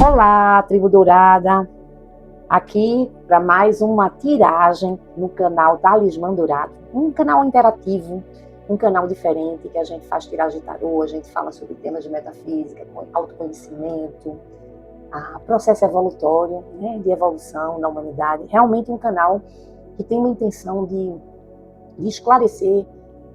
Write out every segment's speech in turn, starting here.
Olá, tribo dourada, aqui para mais uma tiragem no canal Talismã Dourado, um canal interativo, um canal diferente que a gente faz tiragem de tarô, a gente fala sobre temas de metafísica, autoconhecimento, processo evolutório, né, de evolução na humanidade. Realmente um canal que tem uma intenção de esclarecer,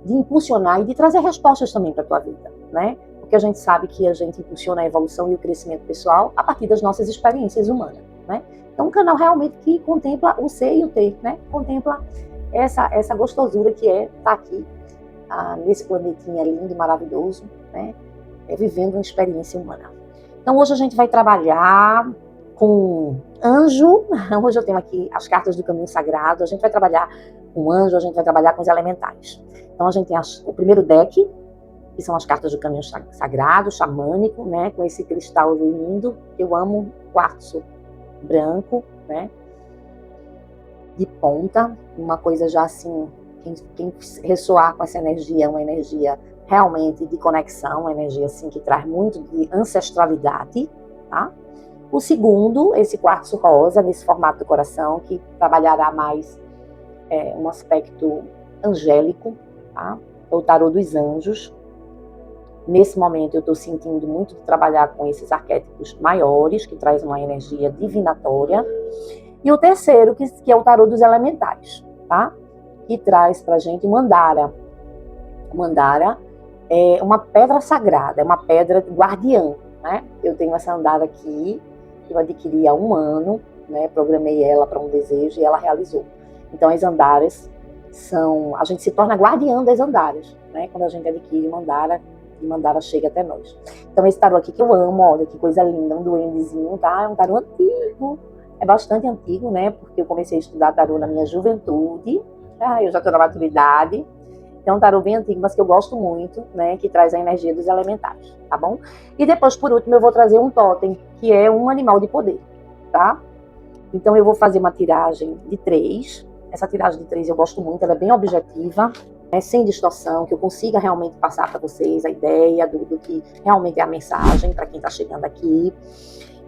de impulsionar e de trazer respostas também para a tua vida, né? Porque a gente sabe que a gente impulsiona a evolução e o crescimento pessoal a partir das nossas experiências humanas, né? Então, um canal realmente que contempla o ser e o ter, né? Contempla essa gostosura que é estar aqui, nesse planetinha lindo e maravilhoso, né? Vivendo uma experiência humana. Então, hoje a gente vai trabalhar com anjo. Hoje eu tenho aqui as cartas do caminho sagrado. A gente vai trabalhar com anjo, a gente vai trabalhar com os elementais. Então, a gente tem o primeiro deck, que são as cartas do caminho sagrado, xamânico, né, com esse cristal lindo. Eu amo quartzo branco, né, de ponta, uma coisa já assim, quem ressoar com essa energia, é uma energia realmente de conexão, uma energia assim que traz muito de ancestralidade, tá? O segundo, esse quartzo rosa, nesse formato do coração, que trabalhará mais um aspecto angélico, tá? É o tarô dos anjos. Nesse momento eu estou sentindo muito de trabalhar com esses arquétipos maiores, que traz uma energia divinatória. E o terceiro, que é o tarô dos elementais, tá? Que traz pra gente Mandara. Mandara é uma pedra sagrada, é uma pedra guardiã, né? Eu tenho essa Mandara aqui, que eu adquiri há 1 ano, né? Programei ela para um desejo e ela realizou. Então as Andaras a gente se torna guardiã das Andaras, né? Quando a gente adquire Mandara, e Mandara chega até nós. Então esse tarô aqui que eu amo, olha que coisa linda, um duendezinho, tá? É um tarô antigo, é bastante antigo, né? Porque eu comecei a estudar tarô na minha juventude, eu já estou na maturidade. Então, um tarô bem antigo, mas que eu gosto muito, né? Que traz a energia dos elementais, tá bom? E depois, por último, eu vou trazer um totem, que é um animal de poder, tá? Então, eu vou fazer uma tiragem de 3. Essa tiragem de 3 eu gosto muito, ela é bem objetiva, né, sem distorção, que eu consiga realmente passar para vocês a ideia do que realmente é a mensagem para quem está chegando aqui.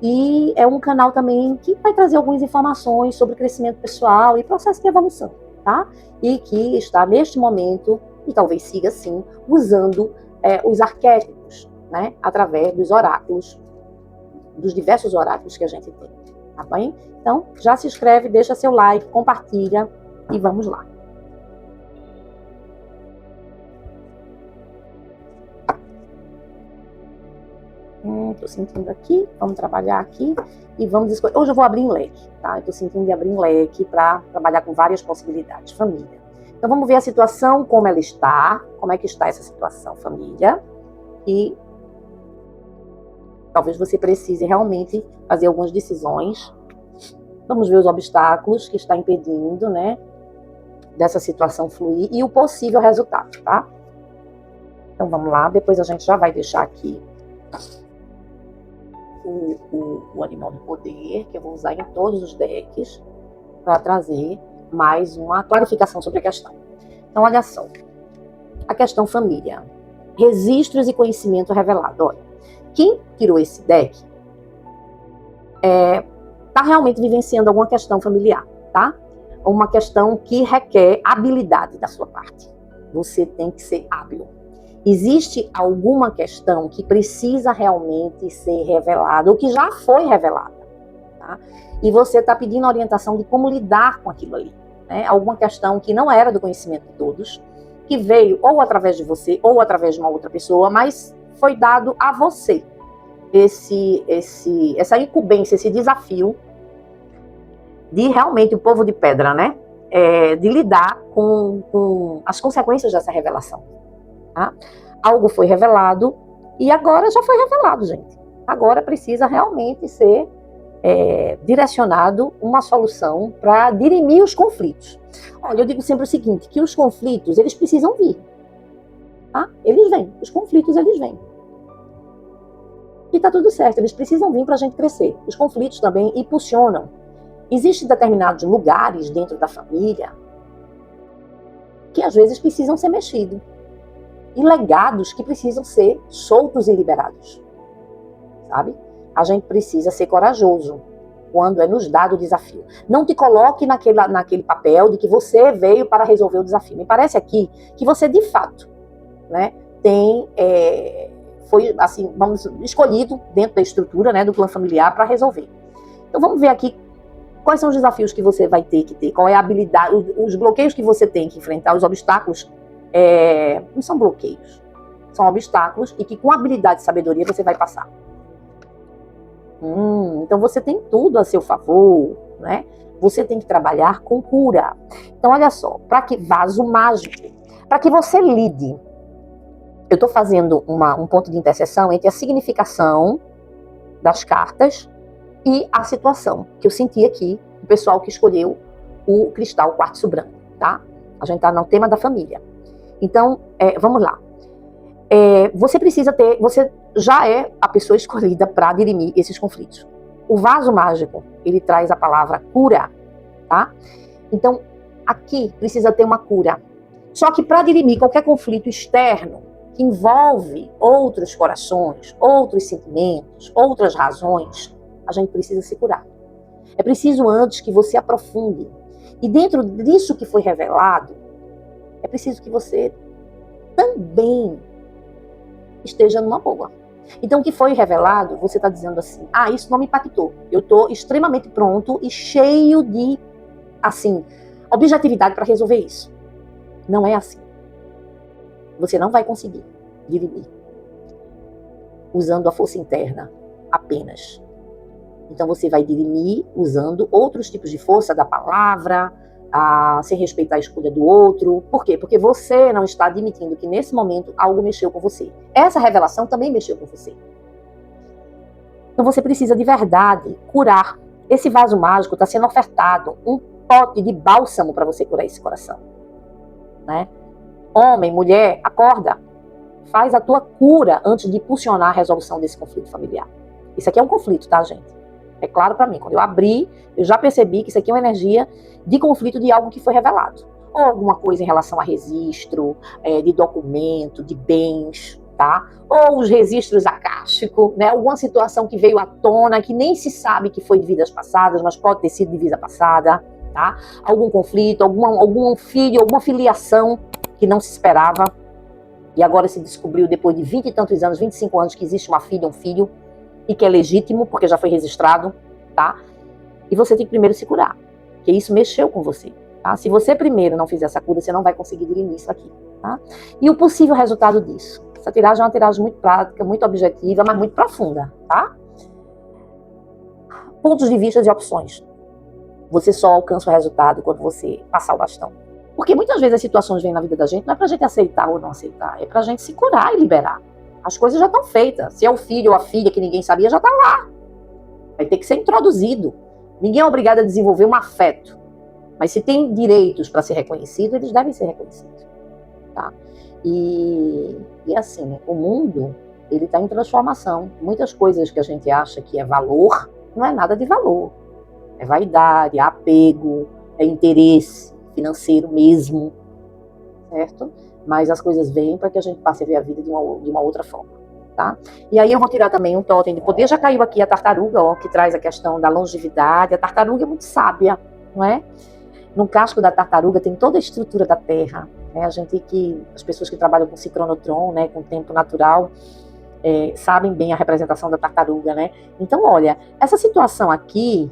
E é um canal também que vai trazer algumas informações sobre crescimento pessoal e processo de evolução, tá? E que está neste momento, e talvez siga assim, usando os arquétipos, né? Através dos oráculos, dos diversos oráculos que a gente tem, tá bem? Então, já se inscreve, deixa seu like, compartilha e vamos lá. Estou sentindo aqui, vamos trabalhar aqui e vamos escolher. Hoje eu vou abrir em leque, tá? Estou sentindo de abrir em leque para trabalhar com várias possibilidades. Família. Então vamos ver a situação, como ela está, como é que está essa situação, família. E talvez você precise realmente fazer algumas decisões. Vamos ver os obstáculos que está impedindo, né, dessa situação fluir e o possível resultado, tá? Então vamos lá, depois a gente já vai deixar aqui o animal do poder, que eu vou usar em todos os decks, para trazer mais uma clarificação sobre a questão. Então, olha só. A questão família. Registros e conhecimento revelado. Olha, quem tirou esse deck está realmente vivenciando alguma questão familiar, tá? Uma questão que requer habilidade da sua parte. Você tem que ser hábil. Existe alguma questão que precisa realmente ser revelada, ou que já foi revelada, tá? E você está pedindo orientação de como lidar com aquilo ali, né? Alguma questão que não era do conhecimento de todos, que veio ou através de você, ou através de uma outra pessoa, mas foi dado a você essa incumbência, esse desafio de realmente o povo de pedra, né? De lidar com as consequências dessa revelação. Tá? Algo foi revelado e agora já foi revelado, gente. Agora precisa realmente ser direcionado uma solução para dirimir os conflitos. Olha, eu digo sempre o seguinte, que os conflitos, eles precisam vir. Tá? Eles vêm, os conflitos, eles vêm. E tá tudo certo, eles precisam vir para a gente crescer. Os conflitos também impulsionam. Existem determinados lugares dentro da família que às vezes precisam ser mexidos. E legados que precisam ser soltos e liberados, sabe? a gente precisa ser corajoso quando é nos dado o desafio. Não te coloque naquele papel de que você veio para resolver o desafio. Me parece aqui que você, de fato, né, foi assim, escolhido dentro da estrutura, né, do plano familiar para resolver. Então vamos ver aqui quais são os desafios que você vai ter que ter, qual é a habilidade, os bloqueios que você tem que enfrentar, os obstáculos, não são bloqueios, são obstáculos e que com habilidade e sabedoria você vai passar. Então você tem tudo a seu favor, né? Você tem que trabalhar com cura. Então olha só, para que vaso mágico, para que você lide, eu estou fazendo um ponto de interseção entre a significação das cartas e a situação que eu senti aqui, o pessoal que escolheu o cristal quartzo branco, tá? A gente está no tema da família. Então, vamos lá. Você precisa ter, você já é a pessoa escolhida para dirimir esses conflitos. O vaso mágico, ele traz a palavra cura, tá? Então, aqui precisa ter uma cura. Só que para dirimir qualquer conflito externo, que envolve outros corações, outros sentimentos, outras razões, a gente precisa se curar. É preciso antes que você aprofunde. E dentro disso que foi revelado, é preciso que você também esteja numa boa. Então, o que foi revelado, você está dizendo assim, isso não me impactou. Eu estou extremamente pronto e cheio de, assim, objetividade para resolver isso. Não é assim. Você não vai conseguir dirimir usando a força interna apenas. Então, você vai dirimir usando outros tipos de força da palavra, sem respeitar a escolha do outro. Por quê? Porque você não está admitindo que nesse momento algo mexeu com você. Essa revelação também mexeu com você. Então você precisa de verdade curar. Esse vaso mágico está sendo ofertado, um pote de bálsamo para você curar esse coração. Né? Homem, mulher, acorda. Faz a tua cura antes de impulsionar a resolução desse conflito familiar. Isso aqui é um conflito, tá, gente? É claro para mim. Quando eu abri, eu já percebi que isso aqui é uma energia de conflito de algo que foi revelado. Ou alguma coisa em relação a registro, de documento, de bens, tá? Ou os registros acásticos, né? Alguma situação que veio à tona, que nem se sabe que foi de vidas passadas, mas pode ter sido de vida passada, tá? Algum conflito, algum filho, alguma filiação que não se esperava, e agora se descobriu depois de 20 e tantos anos, 25 anos, que existe uma filha, um filho, e que é legítimo, porque já foi registrado, tá? E você tem que primeiro se curar, porque isso mexeu com você, tá? Se você primeiro não fizer essa cura, você não vai conseguir dirimir isso aqui, tá? E o possível resultado disso? Essa tiragem é uma tiragem muito prática, muito objetiva, mas muito profunda, tá? Pontos de vista e opções. Você só alcança o resultado quando você passar o bastão. Porque muitas vezes as situações vêm na vida da gente, não é pra gente aceitar ou não aceitar, é pra gente se curar e liberar. As coisas já estão feitas. Se é o filho ou a filha que ninguém sabia, já está lá. Vai ter que ser introduzido. Ninguém é obrigado a desenvolver um afeto. Mas se tem direitos para ser reconhecido, eles devem ser reconhecidos. Tá? E assim, o mundo, ele está em transformação. Muitas coisas que a gente acha que é valor, não é nada de valor. É vaidade, é apego, é interesse financeiro mesmo. Certo? Mas as coisas vêm para que a gente passe a ver a vida de uma outra forma, tá? E aí eu vou tirar também um totem de poder. Já caiu aqui a tartaruga, ó, que traz a questão da longevidade. A tartaruga é muito sábia, não é? No casco da tartaruga tem toda a estrutura da Terra, né? As pessoas que trabalham com sincronotron, né, com tempo natural, sabem bem a representação da tartaruga, né? Então, olha, essa situação aqui,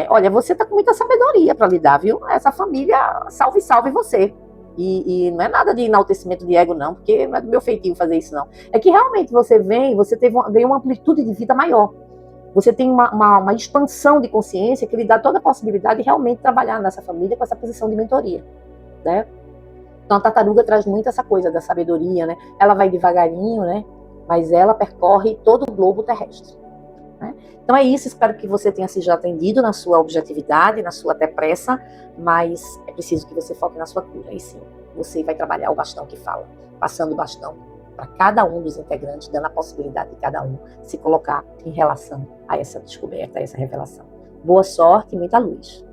olha, você tá com muita sabedoria para lidar, viu? Essa família, salve você. E não é nada de enaltecimento de ego, não, porque não é do meu feitio fazer isso, não. É que realmente você ganhou uma amplitude de vida maior. Você tem uma expansão de consciência que lhe dá toda a possibilidade de realmente trabalhar nessa família com essa posição de mentoria, né? Então a tartaruga traz muito essa coisa da sabedoria, né? Ela vai devagarinho, né? Mas ela percorre todo o globo terrestre. Né? Então é isso, espero que você tenha se já atendido na sua objetividade, na sua até pressa, mas é preciso que você foque na sua cura. Aí sim, você vai trabalhar o bastão que fala, passando o bastão para cada um dos integrantes, dando a possibilidade de cada um se colocar em relação a essa descoberta, a essa revelação. Boa sorte e muita luz.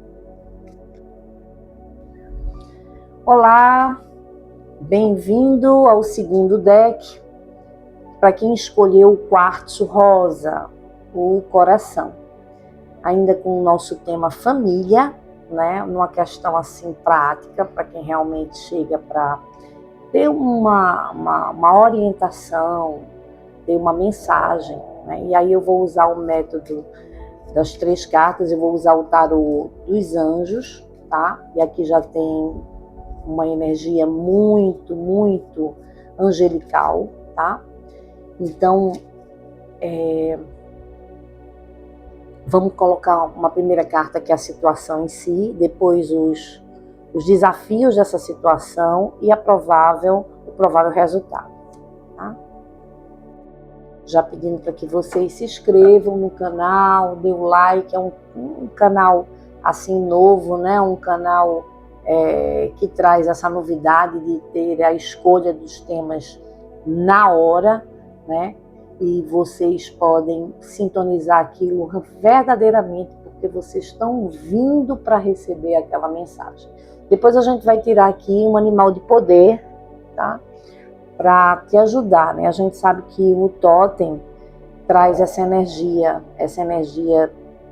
Olá, bem-vindo ao segundo deck. Para quem escolheu o quartzo rosa, o coração. Ainda com o nosso tema família, né, numa questão assim prática, para quem realmente chega para ter uma orientação, ter uma mensagem, né? E aí eu vou usar o método das 3 cartas, eu vou usar o tarô dos anjos, tá? E aqui já tem uma energia muito, muito angelical, tá? Então, vamos colocar uma primeira carta, que é a situação em si, depois os desafios dessa situação e o provável resultado, tá? Já pedindo para que vocês se inscrevam no canal, dê o like, é um canal assim novo, né? Um canal que traz essa novidade de ter a escolha dos temas na hora, né? E vocês podem sintonizar aquilo verdadeiramente, porque vocês estão vindo para receber aquela mensagem. Depois a gente vai tirar aqui um animal de poder, tá? Para te ajudar, né? A gente sabe que o totem traz essa energia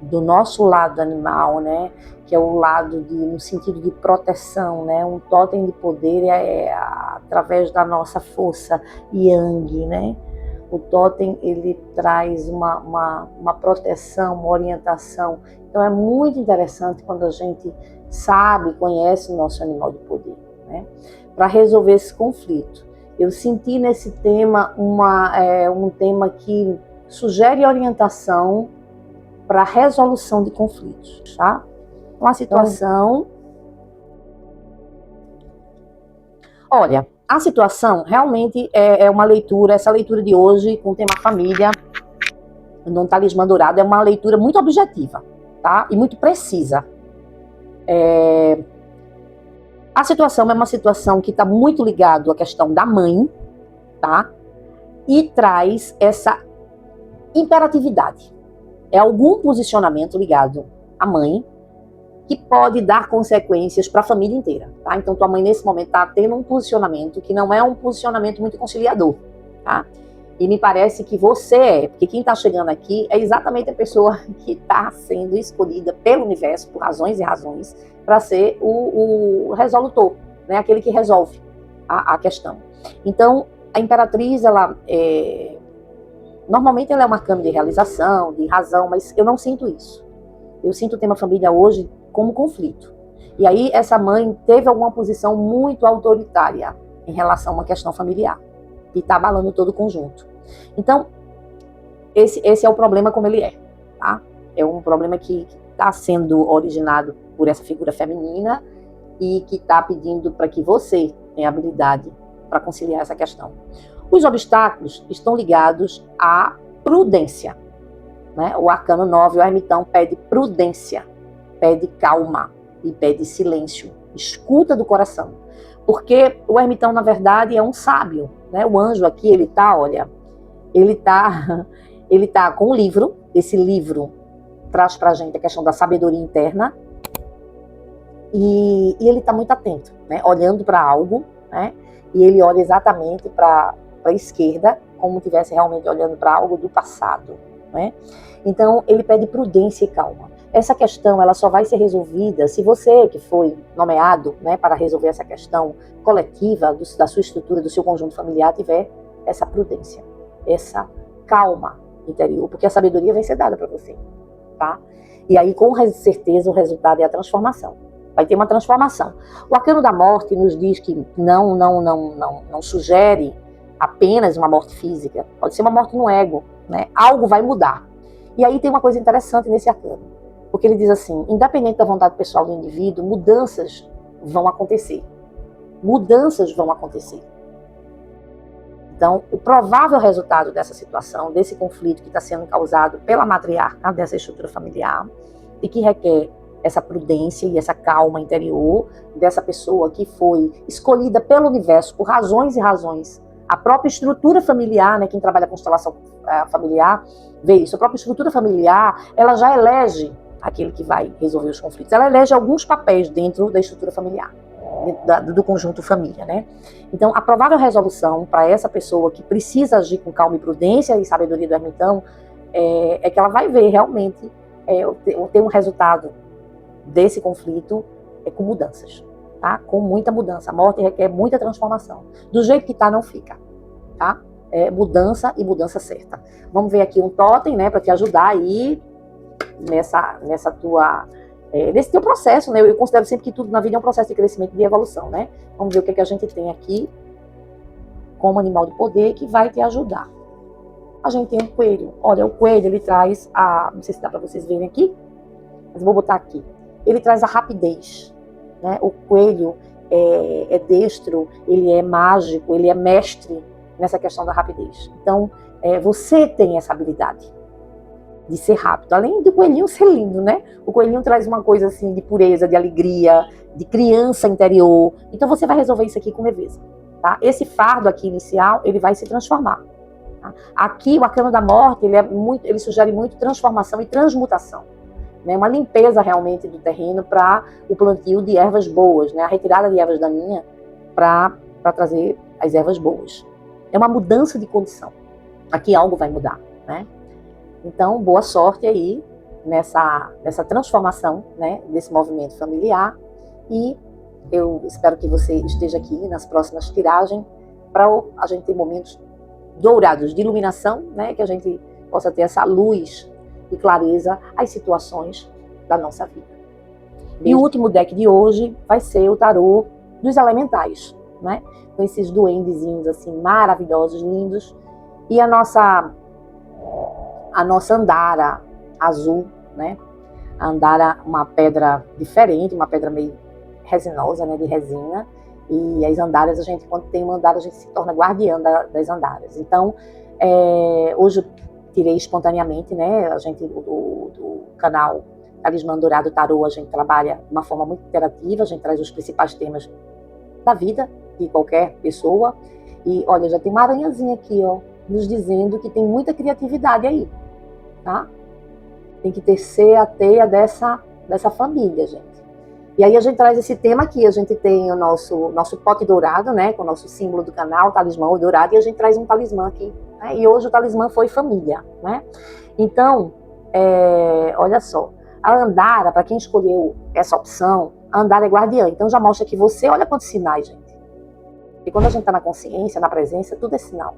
do nosso lado animal, né? Que é o lado no sentido de proteção, né? Um totem de poder é através da nossa força yang, né? O totem, ele traz uma proteção, uma orientação. Então é muito interessante quando a gente sabe, conhece o nosso animal de poder, né? Para resolver esse conflito. Eu senti nesse tema um tema que sugere orientação para a resolução de conflitos, tá? Uma situação... Olha, a situação realmente é uma leitura, essa leitura de hoje com o tema família, no Talismã Dourado, é uma leitura muito objetiva, tá? E muito precisa. A situação é uma situação que está muito ligada à questão da mãe, tá? E traz essa imperatividade. É algum posicionamento ligado à mãe que pode dar consequências para a família inteira, tá? Então tua mãe nesse momento está tendo um posicionamento que não é um posicionamento muito conciliador, tá? E me parece que você porque quem está chegando aqui é exatamente a pessoa que está sendo escolhida pelo universo, por razões e razões, para ser o resolutor, né? Aquele que resolve a questão. Então, a Imperatriz, normalmente ela é uma câmara de realização, de razão, mas eu não sinto isso. Eu sinto o tema família hoje como conflito. E aí essa mãe teve alguma posição muito autoritária em relação a uma questão familiar. E está abalando todo o conjunto. Então, esse é o problema como ele é. Tá? É um problema que está sendo originado por essa figura feminina e que está pedindo para que você tenha habilidade para conciliar essa questão. Os obstáculos estão ligados à prudência. Né? O Arcano 9, o ermitão, pede prudência, pede calma e pede silêncio, escuta do coração. Porque o ermitão, na verdade, é um sábio. Né? O anjo aqui, ele tá com um livro. Esse livro traz pra gente a questão da sabedoria interna. E ele está muito atento, né? Olhando para algo, né? E ele olha exatamente para a esquerda, como se estivesse realmente olhando para algo do passado, né? Então, ele pede prudência e calma. Essa questão ela só vai ser resolvida se você, que foi nomeado, né, para resolver essa questão coletiva da sua estrutura, do seu conjunto familiar, tiver essa prudência, essa calma interior, porque a sabedoria vai ser dada para você, tá? E aí, com certeza, o resultado é a transformação. Vai ter uma transformação. O Arcano da Morte nos diz que não sugere apenas uma morte física, pode ser uma morte no ego, né? Algo vai mudar. E aí tem uma coisa interessante nesse arcano, porque ele diz assim, independente da vontade pessoal do indivíduo, mudanças vão acontecer. Mudanças vão acontecer. Então, o provável resultado dessa situação, desse conflito que está sendo causado pela matriarca dessa estrutura familiar, e que requer essa prudência e essa calma interior dessa pessoa que foi escolhida pelo universo por razões e razões. A própria estrutura familiar, né, quem trabalha com constelação familiar, vê isso. A própria estrutura familiar, ela já elege aquele que vai resolver os conflitos. Ela elege alguns papéis dentro da estrutura familiar, dentro do conjunto família, né? Então, a provável resolução para essa pessoa que precisa agir com calma e prudência e sabedoria do ermitão é que ela vai ver realmente ter um resultado desse conflito com mudanças, tá? Com muita mudança. A morte requer muita transformação. Do jeito que tá, não fica, tá? Mudança e mudança certa. Vamos ver aqui um totem, né, para te ajudar aí nesse teu processo, né? Eu considero sempre que tudo na vida é um processo de crescimento e de evolução, né? Vamos ver o que a gente tem aqui como animal de poder que vai te ajudar. A gente tem um coelho. Olha, o coelho, ele traz não sei se dá para vocês verem aqui, mas vou botar aqui. Ele traz a rapidez, né? O coelho é destro, ele é mágico, ele é mestre nessa questão da rapidez. Então, você tem essa habilidade de ser rápido. Além do coelhinho ser lindo, né? O coelhinho traz uma coisa assim de pureza, de alegria, de criança interior. Então, você vai resolver isso aqui com leveza, tá? Esse fardo aqui inicial, ele vai se transformar. Tá? Aqui, o arcano da morte, ele sugere muito transformação e transmutação. Né, uma limpeza realmente do terreno para o plantio de ervas boas, né, a retirada de ervas daninhas para trazer as ervas boas. É uma mudança de condição. Aqui algo vai mudar, né? Então, boa sorte aí nessa transformação, né, desse movimento familiar, e eu espero que você esteja aqui nas próximas tiragens para a gente ter momentos dourados de iluminação, né, que a gente possa ter essa luz e clareza às situações da nossa vida. E o último deck de hoje vai ser o tarô dos elementais, né? Com esses duendezinhos assim maravilhosos, lindos. E a nossa Andara azul, né? A Andara, uma pedra diferente, uma pedra meio resinosa, né? De resina. E as andaras, quando tem uma andara, a gente se torna guardiã das andaras. Então, hoje tirei espontaneamente, né? Do canal Talismã Dourado Tarô, a gente trabalha de uma forma muito interativa, a gente traz os principais temas da vida de qualquer pessoa. E olha, já tem uma aranhazinha aqui, ó, nos dizendo que tem muita criatividade aí, tá? Tem que tecer a teia dessa família, gente. E aí a gente traz esse tema aqui, a gente tem o nosso pote dourado, né? Com o nosso símbolo do canal, Talismã Dourado, e a gente traz um talismã aqui. E hoje o talismã foi família, né? Então, olha só, a Andara, para quem escolheu essa opção, a Andara é guardiã, então já mostra que você, olha quantos sinais, gente. E quando a gente está na consciência, na presença, tudo é sinal.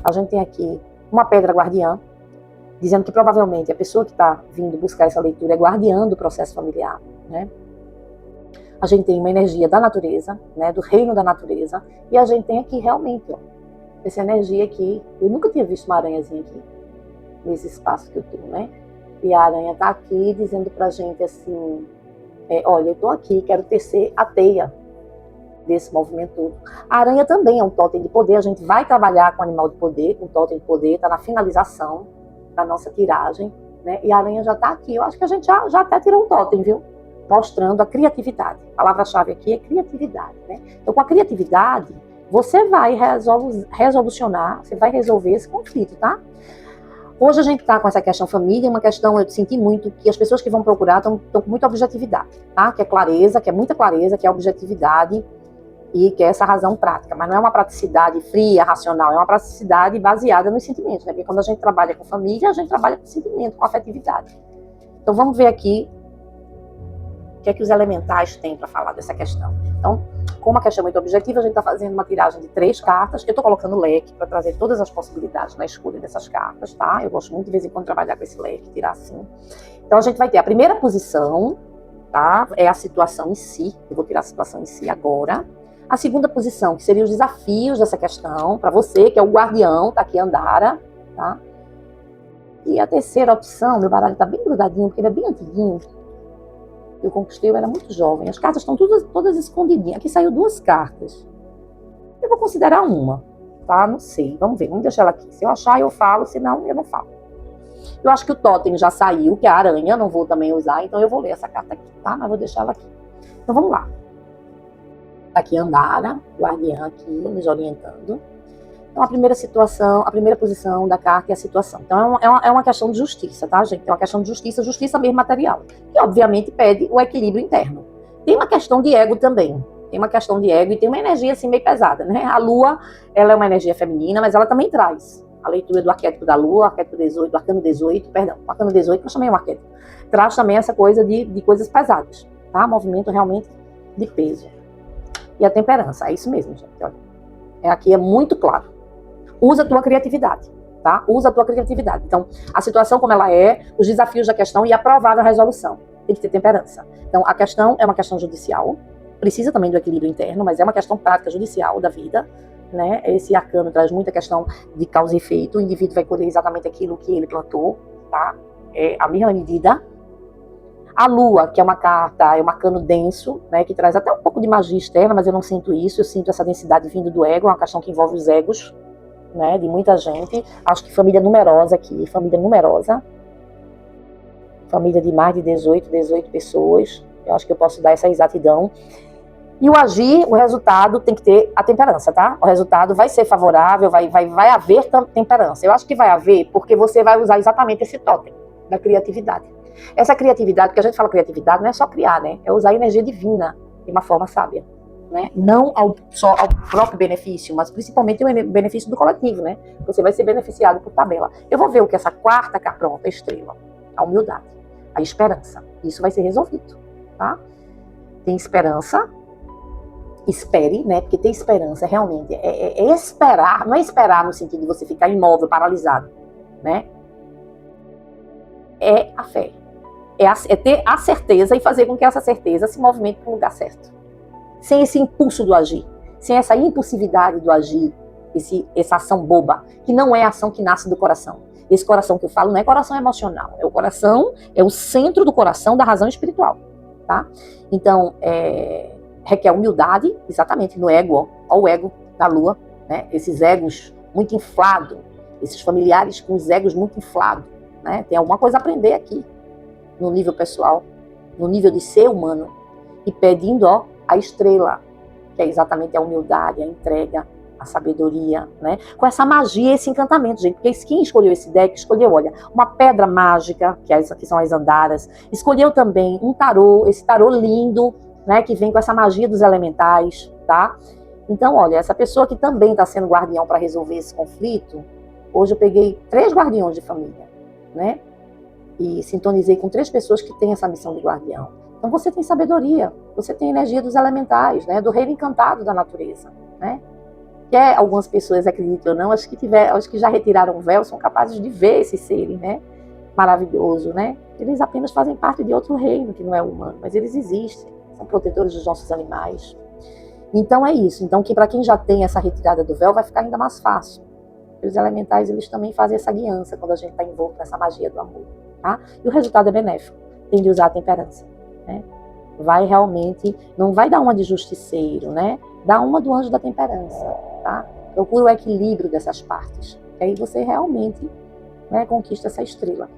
A gente tem aqui uma pedra guardiã, dizendo que provavelmente a pessoa que está vindo buscar essa leitura é guardiã do processo familiar, né? A gente tem uma energia da natureza, né, do reino da natureza, e a gente tem aqui realmente, ó, essa energia aqui. Eu nunca tinha visto uma aranhazinha aqui, nesse espaço que eu tô, né? E a aranha tá aqui dizendo pra gente assim, olha, eu tô aqui, quero tecer a teia desse movimento todo. A aranha também é um totem de poder, a gente vai trabalhar com animal de poder, com totem de poder, tá na finalização da nossa tiragem, né? E a aranha já tá aqui, eu acho que a gente já até tirou um totem, viu? Mostrando a criatividade. A palavra-chave aqui é criatividade, né? Então, com a criatividade, você vai resolucionar, você vai resolver esse conflito, tá? Hoje a gente está com essa questão família, uma questão, eu senti muito, que as pessoas que vão procurar estão com muita objetividade, tá? Que é clareza, que é muita clareza, que é objetividade e que é essa razão prática. Mas não é uma praticidade fria, racional, é uma praticidade baseada nos sentimentos, né? Porque quando a gente trabalha com família, a gente trabalha com sentimento, com afetividade. Então vamos ver aqui o que é que os elementais têm para falar dessa questão. Então, como a questão é muito objetiva, a gente está fazendo uma tiragem de 3 cartas. Eu estou colocando leque para trazer todas as possibilidades na escolha dessas cartas, tá? Eu gosto muito de vez em quando trabalhar com esse leque, tirar assim. Então, a gente vai ter a primeira posição, tá? É a situação em si. Eu vou tirar a situação em si agora. A segunda posição, que seria os desafios dessa questão, para você, que é o guardião, tá aqui Andara, tá? E a terceira opção, meu baralho tá bem grudadinho, porque ele é bem antiguinho. Eu conquistei, eu era muito jovem. As cartas estão todas escondidinhas. Aqui saiu 2 cartas. Eu vou considerar uma, tá? Não sei. Vamos ver, vamos deixar ela aqui. Se eu achar, eu falo. Se não, eu não falo. Eu acho que o totem já saiu, que é a aranha. Não vou também usar, então eu vou ler essa carta aqui, tá? Mas vou deixar ela aqui. Então vamos lá. Tá aqui Andara, guardiã aqui, nos orientando. Então a primeira situação, a primeira posição da carta é a situação. Então é uma questão de justiça, tá, gente? É uma questão de justiça mesmo material. Que obviamente pede o equilíbrio interno. Tem uma questão de ego também. Tem uma questão de ego e tem uma energia assim meio pesada, né? A lua, ela é uma energia feminina, mas ela também traz a leitura do arquétipo da Lua, arquétipo 18, do arcano 18, perdão, o arcano 18, que eu chamei um arquétipo, traz também essa coisa de coisas pesadas, tá? Movimento realmente de peso. E a temperança, é isso mesmo, gente, olha. Aqui é muito claro. Usa a tua criatividade, tá? Usa a tua criatividade. Então, a situação como ela é, os desafios da questão e a provável resolução. Tem que ter temperança. Então, a questão é uma questão judicial, precisa também do equilíbrio interno, mas é uma questão prática judicial da vida, né? Esse arcano traz muita questão de causa e efeito, o indivíduo vai colher exatamente aquilo que ele plantou, tá? É a mesma medida. A Lua, que é uma carta, é um arcano denso, né? Que traz até um pouco de magia externa, mas eu não sinto isso, eu sinto essa densidade vindo do ego, é uma questão que envolve os egos, né? De muita gente. Acho que família numerosa aqui, família numerosa. Família de mais de 18 pessoas. Eu acho que eu posso dar essa exatidão. E o agir, o resultado tem que ter a temperança, tá? O resultado vai ser favorável, vai haver temperança. Eu acho que vai haver porque você vai usar exatamente esse totem da criatividade. Essa criatividade, porque a gente fala criatividade, não é só criar, né? É usar a energia divina de uma forma sábia, né? Não só ao próprio benefício, mas principalmente o benefício do coletivo, né? Você vai ser beneficiado por tabela. Eu vou ver o que essa quarta cá pronta, a estrela, a humildade, a esperança. Isso vai ser resolvido, tá? Tem esperança. Espere, né? Porque ter esperança realmente é esperar, não é esperar no sentido de você ficar imóvel, paralisado, né? É a fé. É ter a certeza e fazer com que essa certeza se movimente para o lugar certo. Sem esse impulso do agir, sem essa impulsividade do agir, essa ação boba, que não é a ação que nasce do coração. Esse coração que eu falo não é coração emocional, é o coração, é o centro do coração da razão espiritual, tá? Então, requer humildade, exatamente, no ego, ó o ego da Lua, né? Esses egos muito inflados, esses familiares com os egos muito inflados, né? Tem alguma coisa a aprender aqui, no nível pessoal, no nível de ser humano, e pedindo, ó, a estrela, que é exatamente a humildade, a entrega, a sabedoria, né? Com essa magia, esse encantamento, gente, porque quem escolheu esse deck, escolheu, olha, uma pedra mágica, que aqui são as andaras, escolheu também um tarô, esse tarô lindo, né, que vem com essa magia dos elementais, tá? Então, olha, essa pessoa que também está sendo guardião para resolver esse conflito, hoje eu peguei 3 guardiões de família, né? E sintonizei com 3 pessoas que têm essa missão de guardião. Então você tem sabedoria, você tem energia dos elementais, né? Do reino encantado da natureza, né? Que algumas pessoas, acreditam ou não, acho que já retiraram o véu, são capazes de ver esses seres, né? Maravilhoso, né? Eles apenas fazem parte de outro reino que não é humano, mas eles existem. São protetores dos nossos animais. Então é isso. Então, para quem já tem essa retirada do véu, vai ficar ainda mais fácil. Os elementais, eles também fazem essa guiança quando a gente está envolto nessa magia do amor, tá? E o resultado é benéfico. Tem de usar a temperança, né? Vai realmente, não vai dar uma de justiceiro, né? Dá uma do anjo da temperança, tá? Procura o equilíbrio dessas partes. E aí você realmente, né, conquista essa estrela,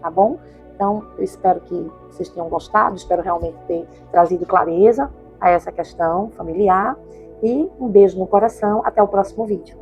tá bom? Então, eu espero que vocês tenham gostado, espero realmente ter trazido clareza a essa questão familiar. E um beijo no coração, até o próximo vídeo.